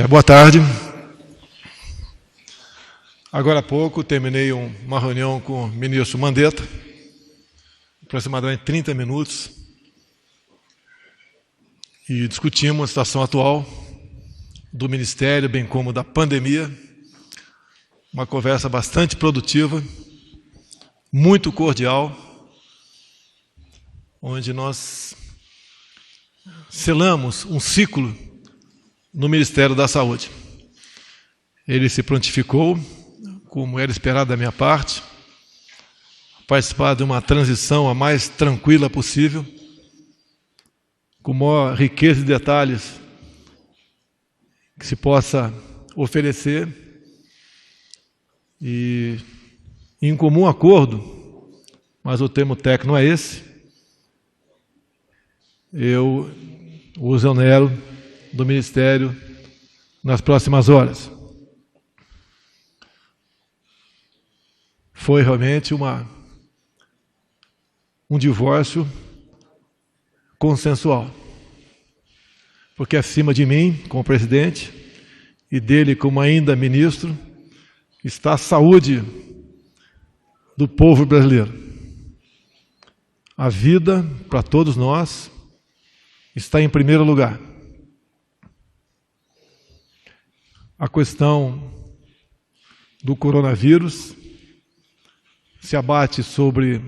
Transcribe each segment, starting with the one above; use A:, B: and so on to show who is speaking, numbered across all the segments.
A: Boa tarde. Agora há pouco terminei uma reunião com o ministro Mandetta, aproximadamente 30 minutos, e discutimos a situação atual do Ministério, bem como da pandemia. Uma conversa bastante produtiva, muito cordial, onde nós selamos um ciclo no Ministério da Saúde. Ele se prontificou, como era esperado da minha parte, participar de uma transição a mais tranquila possível, com maior riqueza de detalhes que se possa oferecer, e em comum acordo, mas o termo técnico não é esse, eu o exonero do Ministério nas próximas horas. Foi realmente um divórcio consensual, porque acima de mim, como presidente, e dele como ainda ministro, está a saúde do povo brasileiro. A vida, para todos nós, está em primeiro lugar. A questão do coronavírus se abate sobre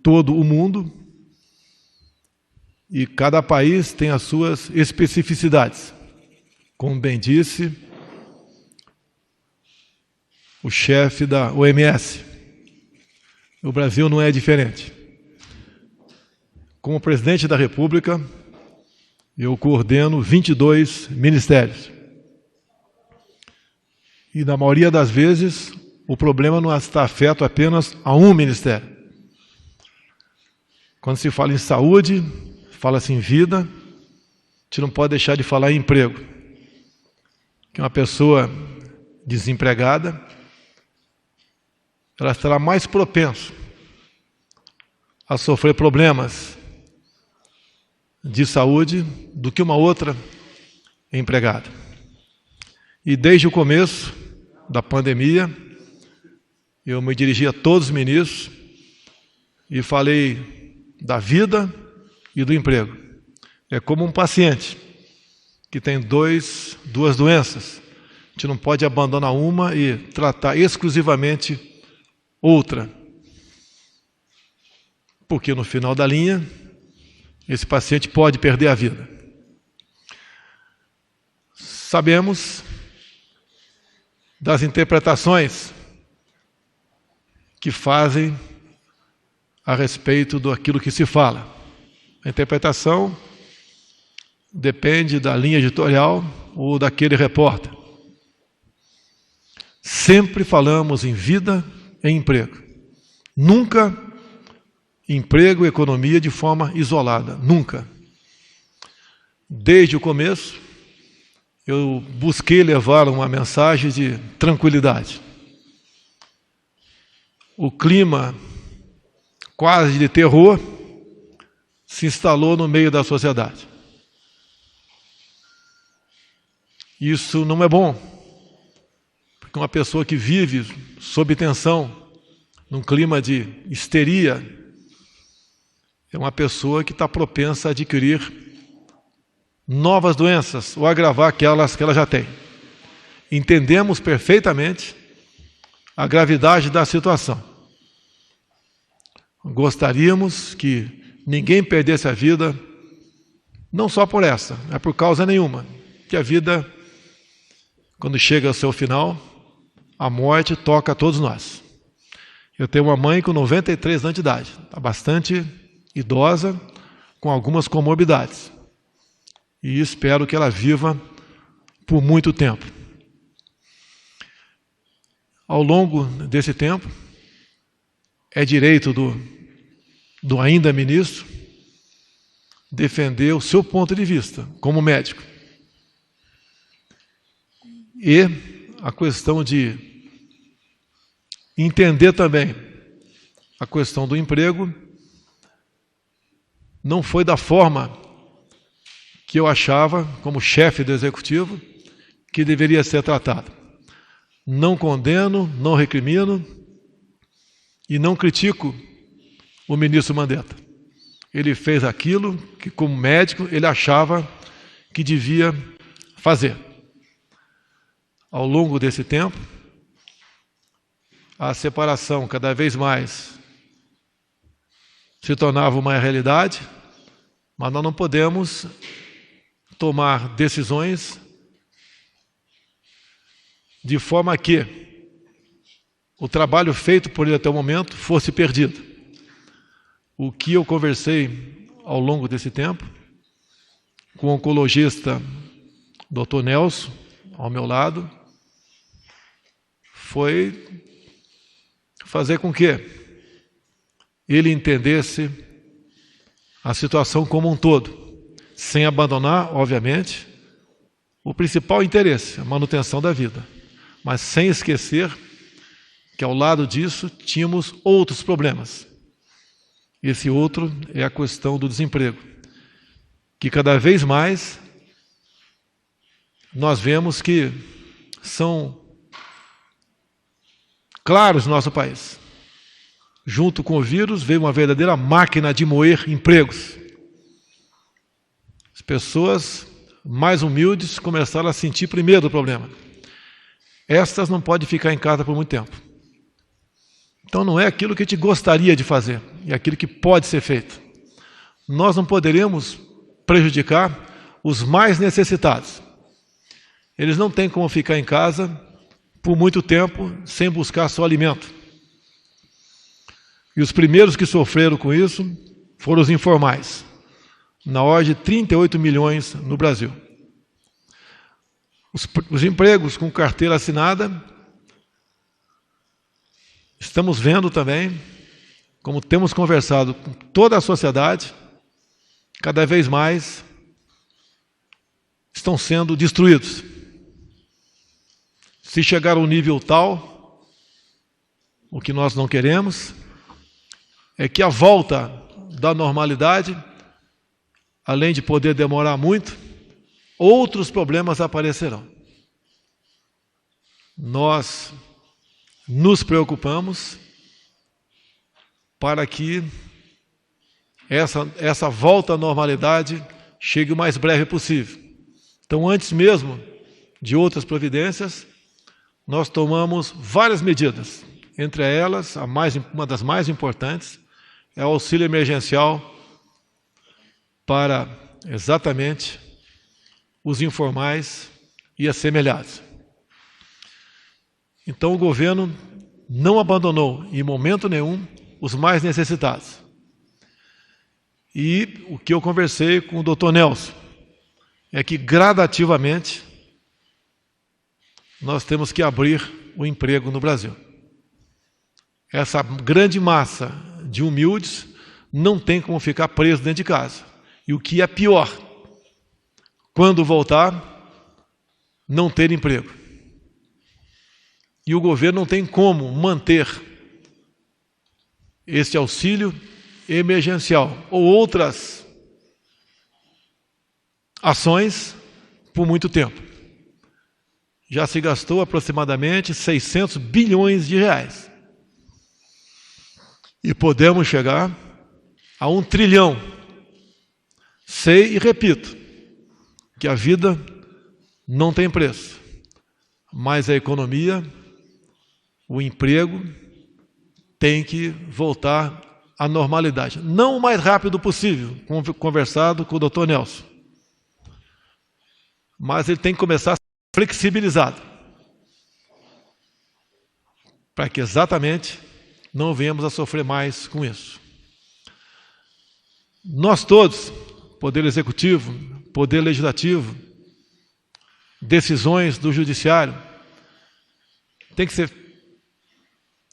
A: todo o mundo e cada país tem as suas especificidades. Como bem disse o chefe da OMS, o Brasil não é diferente. Como presidente da República, eu coordeno 22 ministérios. E na maioria das vezes, o problema não está afeto apenas a um ministério. Quando se fala em saúde, fala-se em vida, a gente não pode deixar de falar em emprego. Que uma pessoa desempregada, ela estará mais propensa a sofrer problemas de saúde do que uma outra empregada. E desde o começo da pandemia, eu me dirigi a todos os ministros e falei da vida e do emprego. É como um paciente que tem duas doenças. A gente não pode abandonar uma e tratar exclusivamente outra. Porque no final da linha, esse paciente pode perder a vida. Sabemos das interpretações que fazem a respeito daquilo que se fala. A interpretação depende da linha editorial ou daquele repórter. Sempre falamos em vida e emprego. Nunca emprego e economia de forma isolada. Nunca. Desde o começo, eu busquei levar uma mensagem de tranquilidade. O clima quase de terror se instalou no meio da sociedade. Isso não é bom, porque uma pessoa que vive sob tensão, num clima de histeria, é uma pessoa que está propensa a adquirir novas doenças ou agravar aquelas que ela já tem. Entendemos perfeitamente a gravidade da situação. Gostaríamos que ninguém perdesse a vida, não só por essa, não é por causa nenhuma, que a vida, quando chega ao seu final, a morte toca a todos nós. Eu tenho uma mãe com 93 anos de idade, está bastante idosa, com algumas comorbidades. E espero que ela viva por muito tempo. Ao longo desse tempo, é direito do ainda ministro defender o seu ponto de vista como médico. E a questão de entender também a questão do emprego não foi da forma que eu achava, como chefe do executivo, que deveria ser tratado. Não condeno, não recrimino e não critico o ministro Mandetta. Ele fez aquilo que, como médico, ele achava que devia fazer. Ao longo desse tempo, a separação cada vez mais se tornava uma realidade, mas nós não podemos tomar decisões de forma que o trabalho feito por ele até o momento fosse perdido. O que eu conversei ao longo desse tempo com o oncologista Dr. Nelson, ao meu lado, foi fazer com que ele entendesse a situação como um todo, sem abandonar, obviamente, o principal interesse, a manutenção da vida, mas sem esquecer que ao lado disso tínhamos outros problemas. Esse outro é a questão do desemprego, que cada vez mais nós vemos que são claros no nosso país. Junto com o vírus veio uma verdadeira máquina de moer empregos. As pessoas mais humildes começaram a sentir primeiro o problema. Estas não podem ficar em casa por muito tempo. Então não é aquilo que a gente gostaria de fazer, é aquilo que pode ser feito. Nós não poderemos prejudicar os mais necessitados. Eles não têm como ficar em casa por muito tempo sem buscar seu alimento. E os primeiros que sofreram com isso foram os informais, na ordem de 38 milhões no Brasil. Os empregos com carteira assinada, estamos vendo também, como temos conversado com toda a sociedade, cada vez mais estão sendo destruídos. Se chegar a um nível tal, o que nós não queremos é que a volta da normalidade, além de poder demorar muito, outros problemas aparecerão. Nós nos preocupamos para que essa volta à normalidade chegue o mais breve possível. Então, antes mesmo de outras providências, nós tomamos várias medidas. Entre elas, uma das mais importantes é o auxílio emergencial para exatamente os informais e assemelhados. Então o governo não abandonou em momento nenhum os mais necessitados. E o que eu conversei com o Dr. Nelson é que gradativamente nós temos que abrir o emprego no Brasil. Essa grande massa de humildes não tem como ficar preso dentro de casa. E o que é pior, quando voltar, não ter emprego. E o governo não tem como manter esse auxílio emergencial ou outras ações por muito tempo. Já se gastou aproximadamente 600 bilhões de reais. E podemos chegar a 1 trilhão. Sei e repito que a vida não tem preço, mas a economia, o emprego, tem que voltar à normalidade. Não o mais rápido possível, conversado com o Dr. Nelson. Mas ele tem que começar a ser flexibilizado, para que exatamente não venhamos a sofrer mais com isso. Nós todos, Poder Executivo, Poder Legislativo, decisões do Judiciário, tem que ser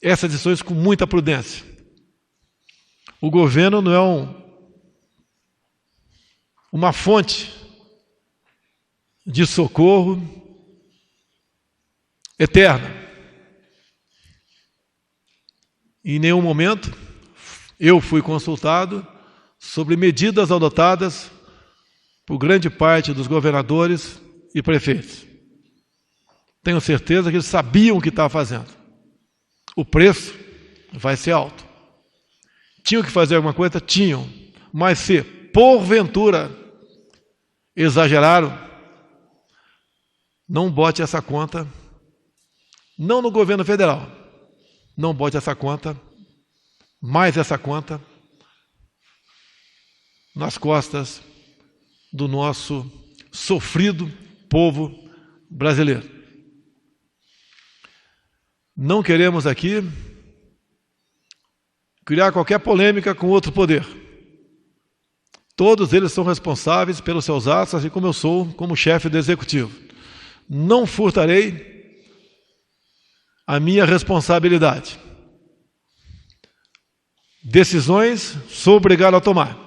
A: essas decisões com muita prudência. O governo não é uma fonte de socorro eterna. Em nenhum momento eu fui consultado sobre medidas adotadas por grande parte dos governadores e prefeitos. Tenho certeza que eles sabiam o que estavam fazendo. O preço vai ser alto. Tinham que fazer alguma coisa? Tinham. Mas se, porventura, exageraram, não bote essa conta, não no governo federal, não bote essa conta, mais essa conta, nas costas do nosso sofrido povo brasileiro. Não queremos aqui criar qualquer polêmica com outro poder. Todos eles são responsáveis pelos seus atos, assim como eu sou como chefe do executivo. Não furtarei a minha responsabilidade. Decisões sou obrigado a tomar.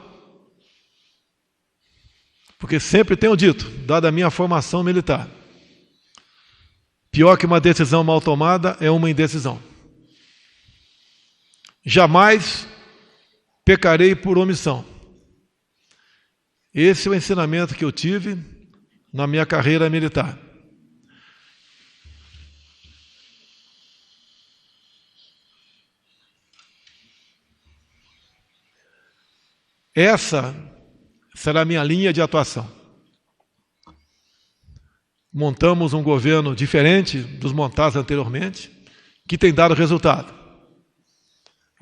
A: Porque sempre tenho dito, dada a minha formação militar, pior que uma decisão mal tomada é uma indecisão. Jamais pecarei por omissão. Esse é o ensinamento que eu tive na minha carreira militar. Essa será a minha linha de atuação. Montamos um governo diferente dos montados anteriormente, que tem dado resultado.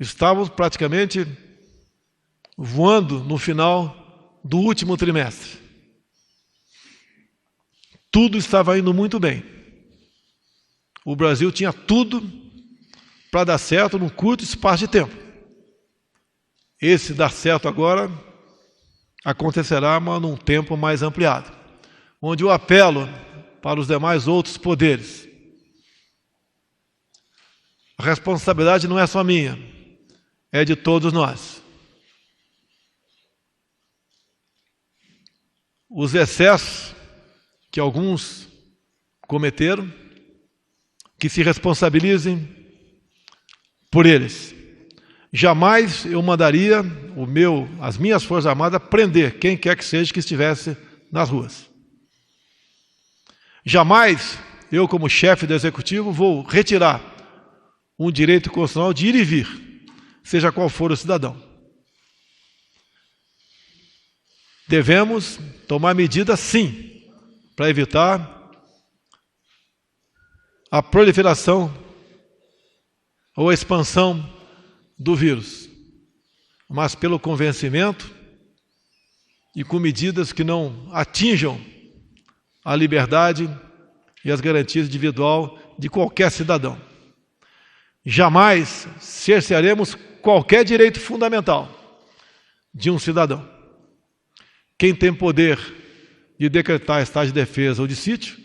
A: Estávamos praticamente voando no final do último trimestre. Tudo estava indo muito bem. O Brasil tinha tudo para dar certo num curto espaço de tempo. Esse dar certo agora acontecerá, mas num tempo mais ampliado, onde eu apelo para os demais outros poderes. A responsabilidade não é só minha, é de todos nós. Os excessos que alguns cometeram, que se responsabilizem por eles. Jamais eu mandaria as minhas Forças Armadas prender quem quer que seja que estivesse nas ruas. Jamais eu, como chefe do executivo, vou retirar um direito constitucional de ir e vir, seja qual for o cidadão. Devemos tomar medidas, sim, para evitar a proliferação ou a expansão do vírus, mas pelo convencimento e com medidas que não atinjam a liberdade e as garantias individuais de qualquer cidadão. Jamais cercearemos qualquer direito fundamental de um cidadão. Quem tem poder de decretar estado de defesa ou de sítio,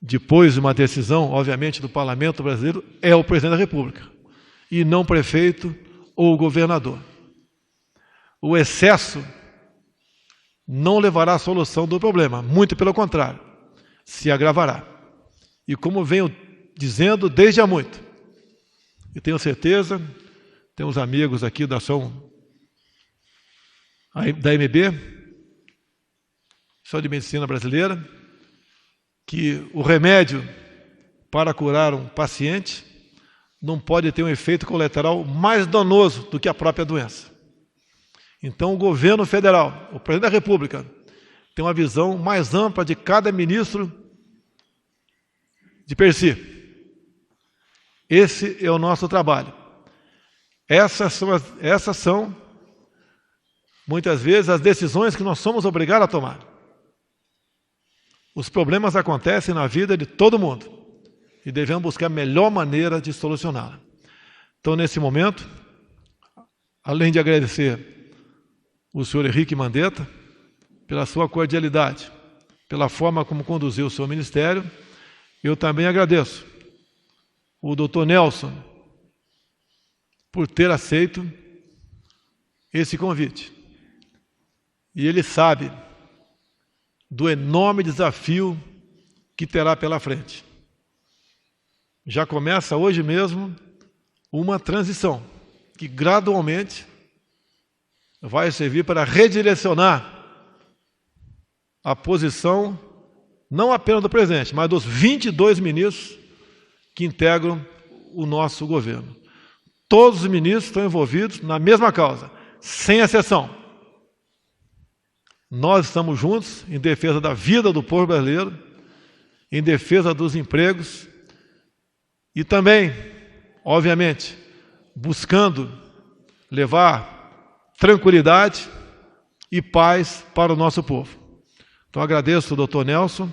A: depois de uma decisão, obviamente, do Parlamento brasileiro, é o presidente da República, e não o prefeito ou o governador. O excesso não levará à solução do problema, muito pelo contrário, se agravará. E como venho dizendo desde há muito, e tenho certeza, temos amigos aqui da ação da MB, Ação de Medicina Brasileira, que o remédio para curar um paciente não pode ter um efeito colateral mais danoso do que a própria doença. Então, o governo federal, o presidente da República, tem uma visão mais ampla de cada ministro de per si. Esse é o nosso trabalho. Essas são, muitas vezes, as decisões que nós somos obrigados a tomar. Os problemas acontecem na vida de todo mundo e devemos buscar a melhor maneira de solucioná-la. Então, nesse momento, além de agradecer o senhor Henrique Mandetta pela sua cordialidade, pela forma como conduziu o seu ministério, eu também agradeço o doutor Nelson por ter aceito esse convite. E ele sabe do enorme desafio que terá pela frente. Já começa hoje mesmo uma transição que gradualmente vai servir para redirecionar a posição, não apenas do presidente, mas dos 22 ministros que integram o nosso governo. Todos os ministros estão envolvidos na mesma causa, sem exceção. Nós estamos juntos em defesa da vida do povo brasileiro, em defesa dos empregos e também, obviamente, buscando levar tranquilidade e paz para o nosso povo. Então agradeço ao Dr. Nelson